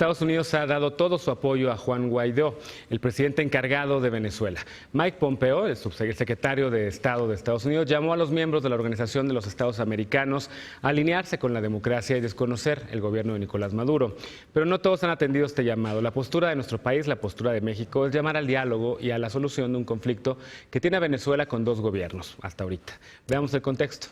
Estados Unidos ha dado todo su apoyo a Juan Guaidó, el presidente encargado de Venezuela. Mike Pompeo, el subsecretario de Estado de Estados Unidos, llamó a los miembros de la Organización de los Estados Americanos a alinearse con la democracia y desconocer el gobierno de Nicolás Maduro. Pero no todos han atendido este llamado. La postura de nuestro país, la postura de México, es llamar al diálogo y a la solución de un conflicto que tiene a Venezuela con dos gobiernos hasta ahorita. Veamos el contexto.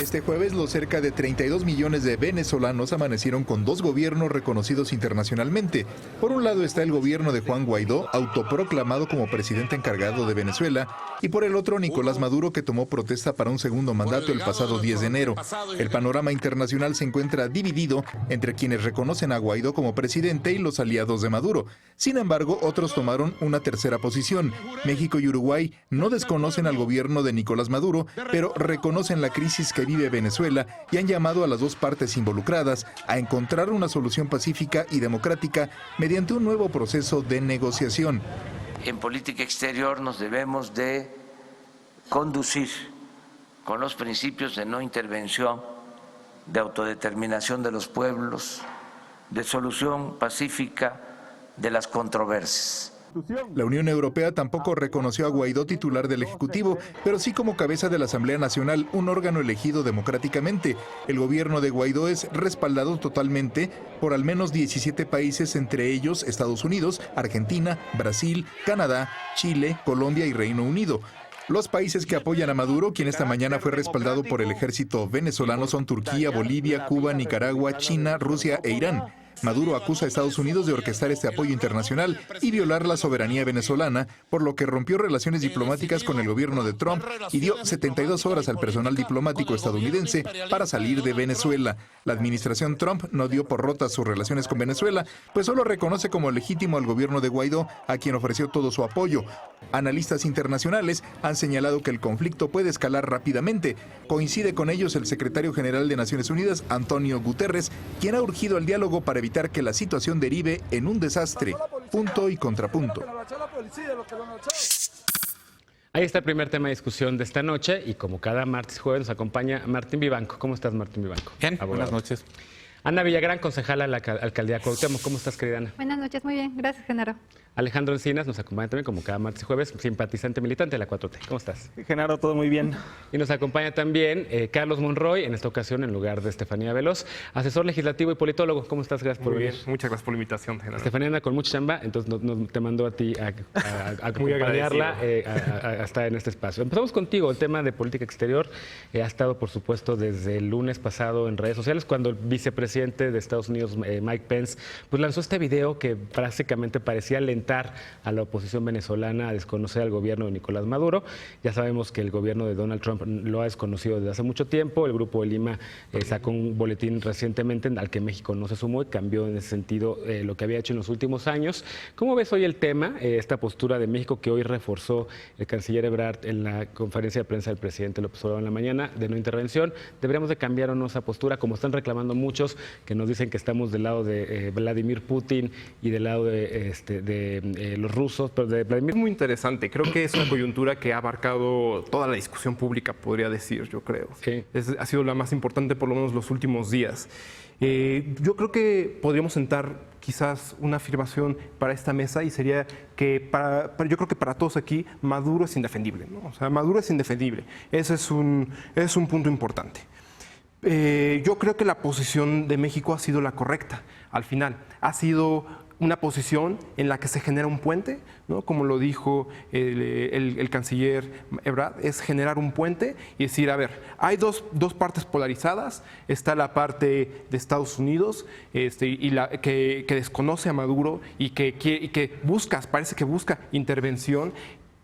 Este jueves, los cerca de 32 millones de venezolanos amanecieron con dos gobiernos reconocidos internacionalmente. Por un lado está el gobierno de Juan Guaidó, autoproclamado como presidente encargado de Venezuela, y por el otro Nicolás Maduro, que tomó protesta para un segundo mandato el pasado 10 de enero. El panorama internacional se encuentra dividido entre quienes reconocen a Guaidó como presidente y los aliados de Maduro. Sin embargo, otros tomaron una tercera posición. México y Uruguay no desconocen al gobierno de Nicolás Maduro, pero reconocen la crisis que vive Venezuela y han llamado a las dos partes involucradas a encontrar una solución pacífica y democrática mediante un nuevo proceso de negociación. En política exterior nos debemos de conducir con los principios de no intervención, de autodeterminación de los pueblos, de solución pacífica de las controversias. La Unión Europea tampoco reconoció a Guaidó titular del Ejecutivo, pero sí como cabeza de la Asamblea Nacional, un órgano elegido democráticamente. El gobierno de Guaidó es respaldado totalmente por al menos 17 países, entre ellos Estados Unidos, Argentina, Brasil, Canadá, Chile, Colombia y Reino Unido. Los países que apoyan a Maduro, quien esta mañana fue respaldado por el ejército venezolano, son Turquía, Bolivia, Cuba, Nicaragua, China, Rusia e Irán. Maduro acusa a Estados Unidos de orquestar este apoyo internacional y violar la soberanía venezolana, por lo que rompió relaciones diplomáticas con el gobierno de Trump y dio 72 horas al personal diplomático estadounidense para salir de Venezuela. La administración Trump no dio por rotas sus relaciones con Venezuela, pues solo reconoce como legítimo al gobierno de Guaidó, a quien ofreció todo su apoyo. Analistas internacionales han señalado que el conflicto puede escalar rápidamente. Coincide con ellos el secretario general de Naciones Unidas, Antonio Guterres, quien ha urgido al diálogo para evitar que la situación derive en un desastre. Punto y contrapunto. Ahí está el primer tema de discusión de esta noche y como cada martes y jueves nos acompaña Martín Vivanco. ¿Cómo estás, Martín Vivanco? Bien, abogado. Buenas noches. Ana Villagrán, concejala de la Alcaldía Cuauhtémoc. ¿Cómo estás, querida Ana? Buenas noches, muy bien. Gracias, Genaro. Alejandro Encinas nos acompaña también como cada martes y jueves, simpatizante militante de la 4T. ¿Cómo estás? Genaro, todo muy bien. Y nos acompaña también Carlos Monroy, en esta ocasión en lugar de Estefanía Veloz, asesor legislativo y politólogo. ¿Cómo estás? Gracias por venir. Muchas gracias por la invitación, Genaro. Estefanía anda con mucha chamba, entonces te mandó a ti a acompañarla a estar en este espacio. Empezamos contigo. El tema de política exterior ha estado, por supuesto, desde el lunes pasado en redes sociales, cuando el vicepresidente de Estados Unidos, Mike Pence, pues lanzó este video que prácticamente parecía alentar a la oposición venezolana a desconocer al gobierno de Nicolás Maduro. Ya sabemos que el gobierno de Donald Trump lo ha desconocido desde hace mucho tiempo. El Grupo de Lima sacó un boletín recientemente al que México no se sumó y cambió en ese sentido lo que había hecho en los últimos años. ¿Cómo ves hoy el tema, esta postura de México que hoy reforzó el canciller Ebrard en la conferencia de prensa del presidente López Obrador en la mañana de no intervención? ¿Deberíamos de cambiar o no esa postura, como están reclamando muchos que nos dicen que estamos del lado de Vladimir Putin y del lado de los rusos, pero de Vladimir? Es muy interesante. Creo que es una coyuntura que ha abarcado toda la discusión pública, podría decir, yo creo. Sí. Ha sido la más importante por lo menos los últimos días. Yo creo que podríamos sentar quizás una afirmación para esta mesa y sería que yo creo que para todos aquí Maduro es indefendible, ¿no? O sea, Maduro es indefendible. Ese es un punto importante. Yo creo que la posición de México ha sido la correcta al final. Ha sido una posición en la que se genera un puente, ¿no? Como lo dijo el canciller Ebrard, es generar un puente y decir, a ver, hay dos partes polarizadas. Está la parte de Estados Unidos que desconoce a Maduro y que parece que busca intervención,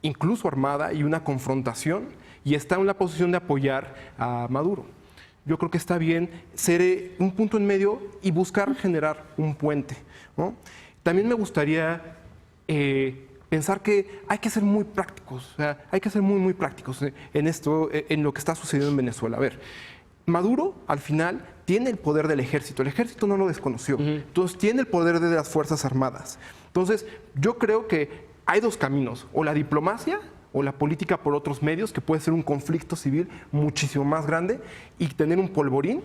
incluso armada, y una confrontación, y está en la posición de apoyar a Maduro. Yo creo que está bien ser un punto en medio y buscar generar un puente, ¿no? También me gustaría pensar que hay que ser muy prácticos, o sea, hay que ser muy prácticos en esto, en lo que está sucediendo en Venezuela. A ver, Maduro al final tiene el poder del ejército. El ejército no lo desconoció. Entonces tiene el poder de las Fuerzas Armadas. Entonces yo creo que hay dos caminos, o la diplomacia o la política por otros medios, que puede ser un conflicto civil muchísimo más grande y tener un polvorín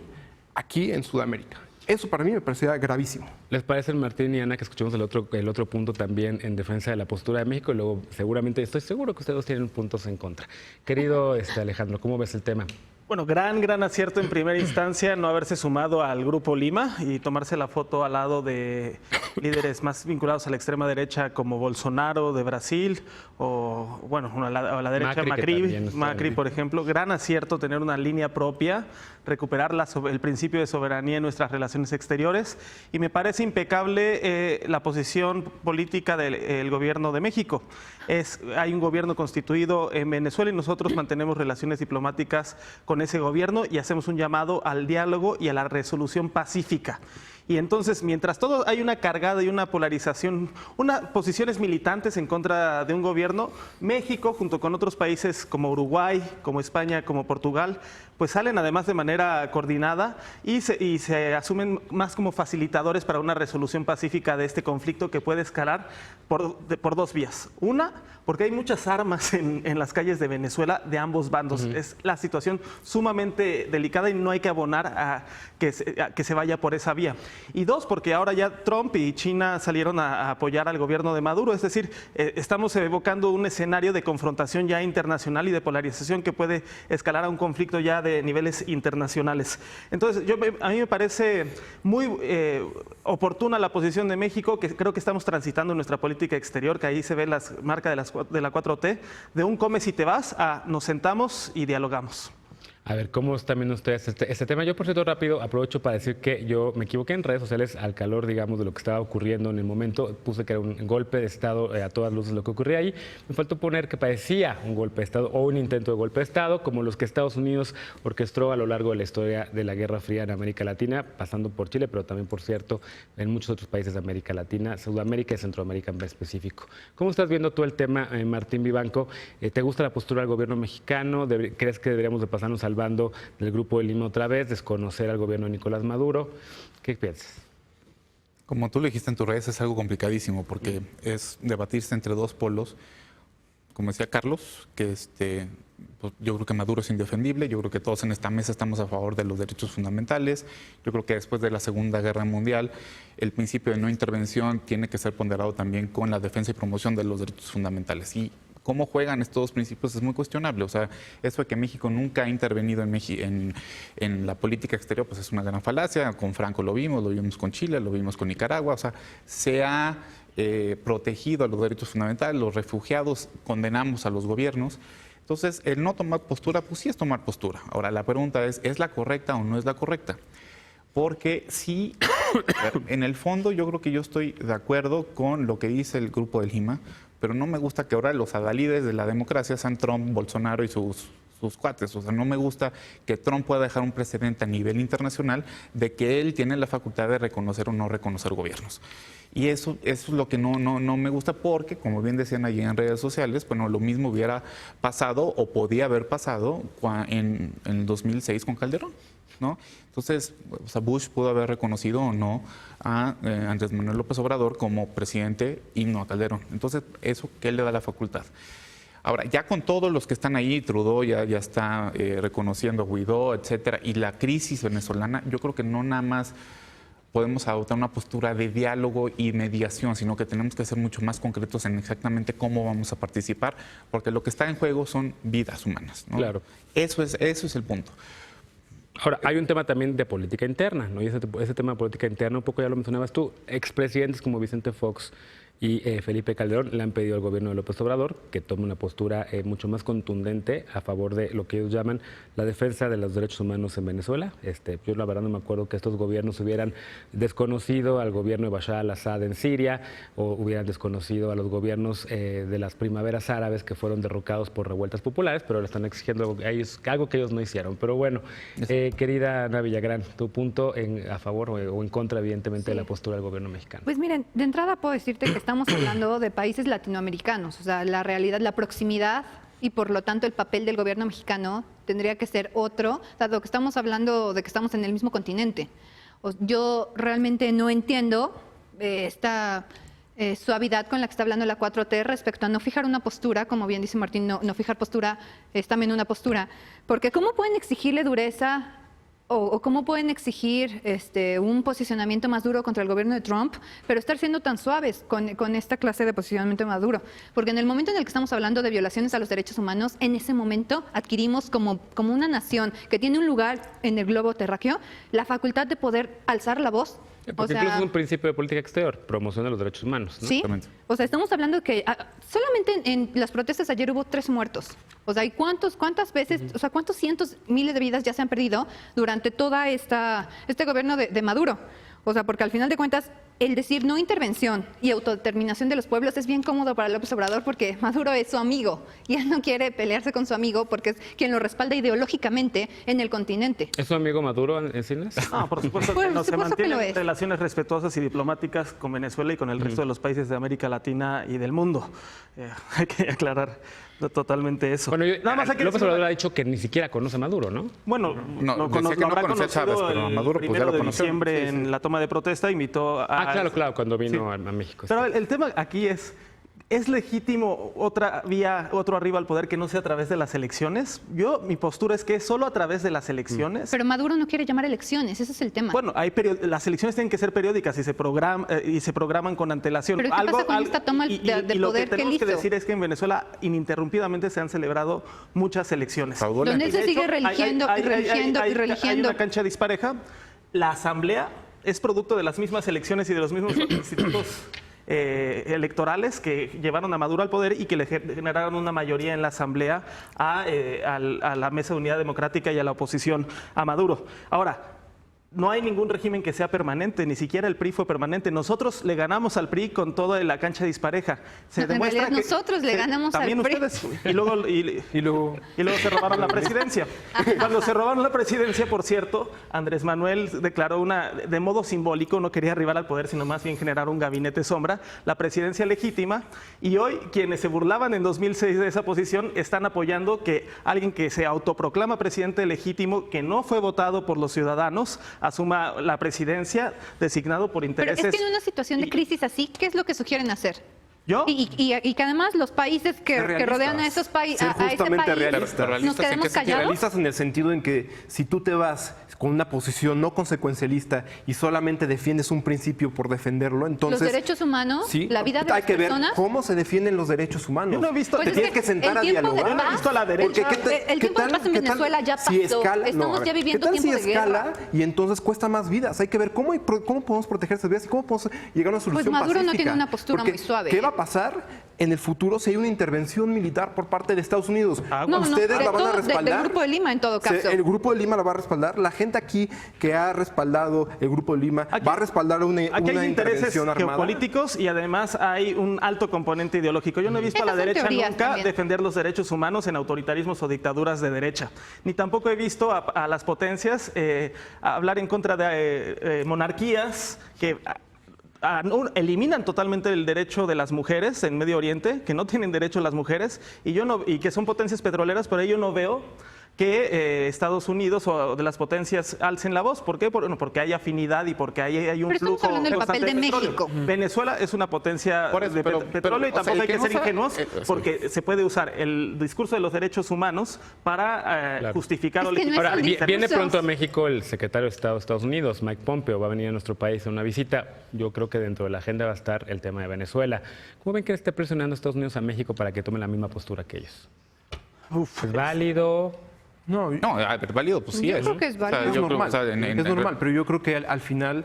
aquí en Sudamérica. Eso para mí me parecía gravísimo. ¿Les parece, Martín y Ana, que escuchemos el otro punto también en defensa de la postura de México? Y luego seguramente, estoy seguro que ustedes dos tienen puntos en contra. Querido Alejandro, ¿cómo ves el tema? Bueno, gran acierto en primera instancia no haberse sumado al Grupo Lima y tomarse la foto al lado de líderes más vinculados a la extrema derecha como Bolsonaro de Brasil o, bueno, a la derecha Macri, por ejemplo. Gran acierto tener una línea propia, recuperar el principio de soberanía en nuestras relaciones exteriores, y me parece impecable la posición política del gobierno de México. Hay un gobierno constituido en Venezuela y nosotros mantenemos relaciones diplomáticas con ese gobierno y hacemos un llamado al diálogo y a la resolución pacífica. Y entonces, mientras todo hay una cargada y una polarización, posiciones militantes en contra de un gobierno, México, junto con otros países como Uruguay, como España, como Portugal, pues salen además de manera coordinada y se asumen más como facilitadores para una resolución pacífica de este conflicto que puede escalar por dos vías. Una, porque hay muchas armas en las calles de Venezuela de ambos bandos. Es la situación sumamente delicada y no hay que abonar a que se vaya por esa vía. Y dos, porque ahora ya Trump y China salieron a apoyar al gobierno de Maduro. Es decir, estamos evocando un escenario de confrontación ya internacional y de polarización que puede escalar a un conflicto ya de niveles internacionales. Entonces, a mí me parece muy oportuna la posición de México, que creo que estamos transitando en nuestra política exterior, que ahí se ve la marca de la 4T, de un come si te vas a nos sentamos y dialogamos. A ver, ¿cómo están viendo ustedes este tema? Yo, por cierto, rápido, aprovecho para decir que yo me equivoqué en redes sociales al calor, digamos, de lo que estaba ocurriendo en el momento. Puse que era un golpe de Estado a todas luces lo que ocurría ahí. Me faltó poner que parecía un golpe de Estado o un intento de golpe de Estado, como los que Estados Unidos orquestó a lo largo de la historia de la Guerra Fría en América Latina, pasando por Chile, pero también, por cierto, en muchos otros países de América Latina, Sudamérica y Centroamérica en específico. ¿Cómo estás viendo tú el tema, Martín Vivanco? ¿Te gusta la postura del gobierno mexicano? ¿Crees que deberíamos de pasarnos al bando del Grupo de Lima otra vez, desconocer al gobierno de Nicolás Maduro? ¿Qué piensas? Como tú lo dijiste en tus redes, es algo complicadísimo porque es debatirse entre dos polos. Como decía Carlos, que pues yo creo que Maduro es indefendible, yo creo que todos en esta mesa estamos a favor de los derechos fundamentales. Yo creo que después de la Segunda Guerra Mundial, el principio de no intervención tiene que ser ponderado también con la defensa y promoción de los derechos fundamentales. Y cómo juegan estos dos principios es muy cuestionable. O sea, eso de que México nunca ha intervenido en la política exterior, pues es una gran falacia. Con Franco lo vimos con Chile, lo vimos con Nicaragua. O sea, se ha protegido a los derechos fundamentales, los refugiados, condenamos a los gobiernos. Entonces, el no tomar postura, pues sí es tomar postura. Ahora, la pregunta ¿es la correcta o no es la correcta? Porque sí, en el fondo yo creo que yo estoy de acuerdo con lo que dice el Grupo de Lima, pero no me gusta que ahora los adalides de la democracia sean Trump, Bolsonaro y sus cuates. O sea, no me gusta que Trump pueda dejar un precedente a nivel internacional de que él tiene la facultad de reconocer o no reconocer gobiernos. Y eso es lo que no me gusta porque, como bien decían allí en redes sociales, bueno, lo mismo hubiera pasado o podía haber pasado en el 2006 con Calderón, ¿no? Entonces, o sea, Bush pudo haber reconocido o no a Andrés Manuel López Obrador como presidente y no a Calderón. Entonces, eso que él le da la facultad. Ahora, ya con todos los que están ahí, Trudeau ya está reconociendo a Guaidó, etcétera, y la crisis venezolana, yo creo que no nada más podemos adoptar una postura de diálogo y mediación, sino que tenemos que ser mucho más concretos en exactamente cómo vamos a participar, porque lo que está en juego son vidas humanas, ¿no? Claro. Eso es el punto. Ahora, hay un tema también de política interna, ¿no? Y ese tema de política interna, un poco ya lo mencionabas tú, expresidentes como Vicente Fox y Felipe Calderón le han pedido al gobierno de López Obrador que tome una postura mucho más contundente a favor de lo que ellos llaman la defensa de los derechos humanos en Venezuela. Yo la verdad no me acuerdo que estos gobiernos hubieran desconocido al gobierno de Bashar al-Assad en Siria o hubieran desconocido a los gobiernos de las primaveras árabes que fueron derrocados por revueltas populares, pero le están exigiendo algo que ellos no hicieron. Pero bueno, querida Ana Villagrán, tu punto a favor o en contra, evidentemente, de la postura del gobierno mexicano. Pues miren, de entrada puedo decirte que estamos hablando de países latinoamericanos, o sea, la realidad, la proximidad y por lo tanto el papel del gobierno mexicano tendría que ser otro, dado que estamos hablando de que estamos en el mismo continente. Yo realmente no entiendo esta suavidad con la que está hablando la 4T respecto a no fijar una postura, como bien dice Martín, no fijar postura es también una postura, porque ¿cómo pueden exigirle dureza o cómo pueden exigir un posicionamiento más duro contra el gobierno de Trump, pero estar siendo tan suaves con esta clase de posicionamiento más duro. Porque en el momento en el que estamos hablando de violaciones a los derechos humanos, en ese momento adquirimos como una nación que tiene un lugar en el globo terráqueo, la facultad de poder alzar la voz. Porque incluso es un principio de política exterior, promoción de los derechos humanos, ¿no? Sí, o sea, estamos hablando de que solamente en las protestas ayer hubo 3 muertos. O sea, ¿y cuántas veces, o sea, cuántos cientos, miles de vidas ya se han perdido durante toda este gobierno de Maduro? O sea, porque al final de cuentas, el decir no intervención y autodeterminación de los pueblos es bien cómodo para López Obrador porque Maduro es su amigo y él no quiere pelearse con su amigo porque es quien lo respalda ideológicamente en el continente. ¿Es su amigo Maduro, Encinas? No, por supuesto Pues, que no. Se supuesto que lo mantienen es. relaciones respetuosas y diplomáticas con Venezuela y con el resto de los países de América Latina y del mundo. Hay que aclarar totalmente eso. Bueno, Nada más hay que López decir- Obrador ha dicho que ni siquiera conoce a Maduro, ¿no? Bueno, No, lo decía que no habrá conocía a Chávez, conocido pero a el Maduro, pues, ya 1 lo de conoció. diciembre Sí, sí. en la toma de protesta, invitó a... Claro, cuando vino Sí. a México. Pero el tema aquí ¿es legítimo otra vía, otro arriba al poder que no sea a través de las elecciones? Mi postura es que es solo a través de las elecciones. Pero Maduro no quiere llamar elecciones, ese es el tema. Bueno, las elecciones tienen que ser periódicas y se programan con antelación. ¿Pero qué pasa con esta toma de lo poder que que tenemos él que hizo? decir es que en Venezuela ininterrumpidamente se han celebrado muchas elecciones. Donde él se De sigue hecho, religiendo y religiendo y hay religiendo. una cancha dispareja. La asamblea es producto de las mismas elecciones y de los mismos institutos electorales que llevaron a Maduro al poder y que le generaron una mayoría en la asamblea a la Mesa de Unidad Democrática y a la oposición a Maduro. Ahora, no hay ningún régimen que sea permanente, ni siquiera el PRI fue permanente. Nosotros le ganamos al PRI con toda la cancha dispareja. En realidad nosotros le ganamos al también PRI. ustedes. Y luego se robaron la presidencia. Cuando se robaron la presidencia, por cierto, Andrés Manuel declaró de modo simbólico, no quería arribar al poder, sino más bien generar un gabinete sombra, la presidencia legítima. Y hoy quienes se burlaban en 2006 de esa posición están apoyando que alguien que se autoproclama presidente legítimo, que no fue votado por los ciudadanos, asuma la presidencia designado por Pero intereses. es que en una situación de crisis así, ¿qué es lo que sugieren hacer? ¿Yo? Y que además los países que rodean a esos países, Ser a ese justamente país, realistas. nos ¿Realistas en quedamos qué sentido? callados. Realistas en el sentido en que si tú te vas con una posición no consecuencialista y solamente defiendes un principio por defenderlo, entonces... Los derechos humanos, sí, la vida de hay las que ver personas. cómo se defienden los derechos humanos. Yo no he visto- Pues te es tienes que que sentar el a tiempo de dialogar. paz- Yo no he visto a la derecha. El tiempo de paz en Venezuela ya pasó. Estamos ya viviendo ¿qué tal tiempo si de escala guerra? y entonces cuesta más vidas? Hay que ver cómo podemos proteger esas vidas y cómo podemos llegar a una solución Maduro no pacífica. tiene una postura Porque, muy suave. ¿qué va a pasar en el futuro si hay una intervención militar por parte de Estados Unidos? ¿Ustedes la van a respaldar? Del Grupo de Lima en todo caso. El Grupo de Lima la va a respaldar. La gente aquí que ha respaldado el Grupo de Lima va a respaldar una Aquí hay intereses intervención armada. geopolíticos y además hay un alto componente ideológico. Yo no he visto a la Esas son derecha teorías nunca también. defender los derechos humanos en autoritarismos o dictaduras de derecha. Ni tampoco he visto a las potencias hablar en contra de monarquías que eliminan totalmente el derecho de las mujeres en Medio Oriente, que no tienen derecho las mujeres y que son potencias petroleras, pero yo no veo que Estados Unidos o de las potencias alcen la voz. ¿Por qué? Porque hay afinidad y porque hay un Pero estamos flujo hablando del papel constante de petróleo. México. Venezuela es una potencia Por eso, de pero, petróleo y o sea, tampoco el hay que que no ser sabe- ingenuos sí. porque se puede usar el discurso de los derechos humanos para Claro. justificar o Es que no es legitimar. Ahora, un discurso. viene pronto a México el secretario de Estado de Estados Unidos, Mike Pompeo, va a venir a nuestro país a una visita. Yo creo que dentro de la agenda va a estar el tema de Venezuela. ¿Cómo ven que esté presionando a Estados Unidos a México para que tome la misma postura que ellos? ¿Es válido? No, No, a ver, válido, pues sí Yo es. creo que es válido. es yo creo, normal, o sea, es normal, pero yo creo que al final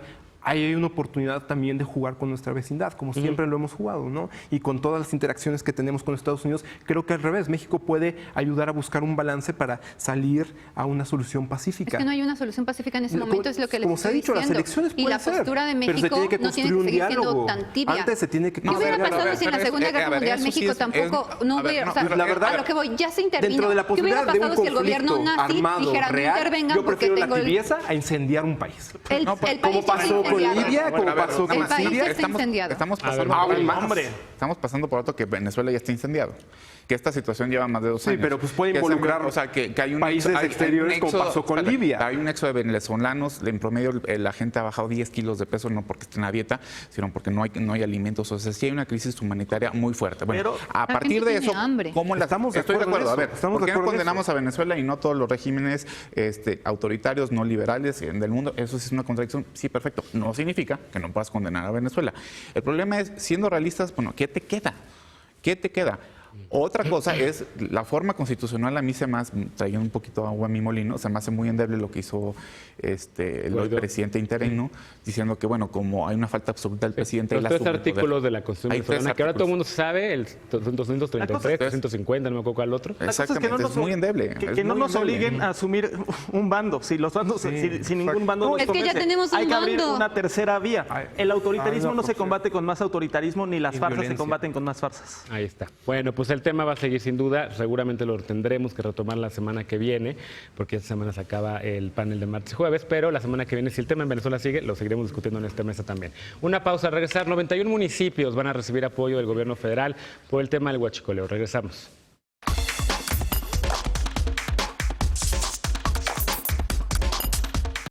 hay una oportunidad también de jugar con nuestra vecindad, como siempre lo hemos jugado, ¿no? Y con todas las interacciones que tenemos con Estados Unidos, creo que al revés, México puede ayudar a buscar un balance para salir a una solución Es pacífica. que no hay una solución pacífica en ese momento, es lo que les Como se ha estoy dicho, las diciendo. elecciones Y la pueden ser, postura de pero se México tiene que no tiene construir que un seguir siendo diálogo. tan tibia. Antes se tiene que ¿Qué hubiera construir pasado algo. si en la Segunda Guerra Mundial México tampoco no hubiera, o sea, la verdad, a lo que voy, ya se intervino? Dentro de la ¿Qué hubiera posibilidad de un pasado si el gobierno conflicto nazi armado dijera no real, intervengan yo porque prefiero tengo la el tibieza a incendiar un país. país Como ya está pasó con incendiado. Libia, como pasó El con país Siria. está incendiado. Estamos A ver, pasando aún más. Hombre, estamos pasando por alto que Venezuela ya está incendiado, que esta situación lleva más de 2 años. Sí, pero pues puede Que involucrar que hay un países hay un exteriores como pasó con Libia. Hay un éxodo de venezolanos, en promedio la gente ha bajado 10 kilos de peso, no porque esté en la dieta, sino porque no hay alimentos. O sea, sí hay una crisis humanitaria muy fuerte. Bueno, Pero a partir de eso, ¿cómo estoy de acuerdo? A ver, ¿por qué no condenamos a Venezuela y no todos los regímenes autoritarios, no liberales del mundo? Eso sí es una contradicción. Sí, perfecto. No significa que no puedas condenar a Venezuela. El problema es, siendo realistas, bueno, ¿qué te queda? ¿Qué te queda? Otra cosa es la forma constitucional. A mí se me hace, trayendo un poquito agua a mi molino, se me hace muy endeble lo que hizo el presidente interino, diciendo que, bueno, como hay una falta absoluta del presidente... Los 3 artículos de la Constitución venezolana, que ahora todo el mundo sabe, el 233, 350, no me acuerdo cuál otro. Exactamente, es muy endeble. Que no nos obliguen a asumir un bando. Si los bandos, si ningún bando nos es que ya tenemos un hay que abrir bando. una tercera vía. El autoritarismo no se combate con más autoritarismo, ni las farsas se combaten con más farsas. Ahí está. Bueno, pues el tema va a seguir sin duda. Seguramente lo tendremos que retomar la semana que viene, porque esta semana se acaba el panel de martes y jueves, pero la semana que viene, si el tema en Venezuela sigue, lo seguiremos discutiendo en esta mesa también. Una pausa, regresar. 91 municipios van a recibir apoyo del gobierno federal por el tema del huachicoleo. Regresamos.